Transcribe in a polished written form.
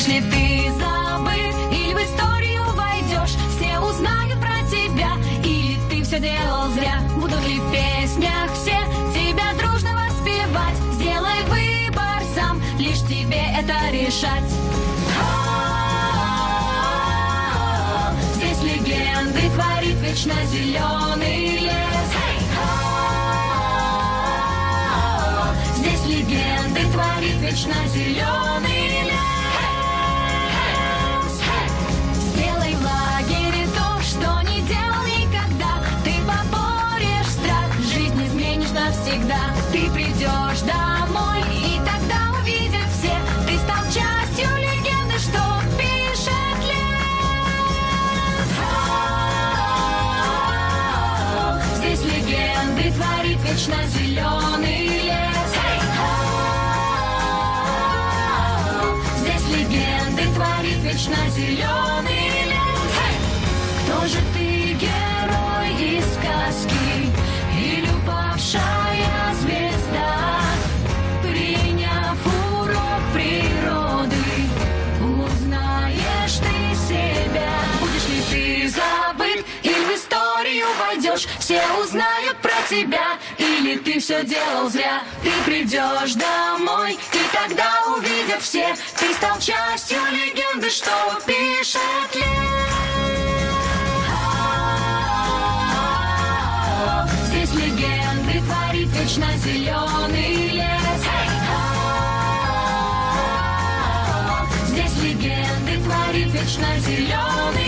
Будешь ли ты забыт, или в историю войдешь, все узнают про тебя, или ты все делал зря. Будут ли в песнях все тебя дружно воспевать? Сделай выбор сам, лишь тебе это решать. Здесь легенды творит вечно зеленый лес. Здесь легенды творит вечно зеленый лес. Сделай в лагере то, что не делал никогда. Ты поборешь страх, жизнь изменишь навсегда. Ты придешь домой, и тогда увидят все, ты стал частью легенды, что пишет лес. Здесь легенды творит вечно зеленый лес. Здесь легенды творит вечно зеленый лес. Кто же ты, герой из сказки, или упавшая звезда? Приняв урок природы, узнаешь ты себя. Будешь ли ты забыт, или в историю войдешь, все узнают про тебя, или ты все делал зря. Ты придешь домой, и тогда увидят все, ты стал частью легенды, что пишет лес. Здесь легенды творит вечно зеленый лес. Здесь легенды творит вечно зеленый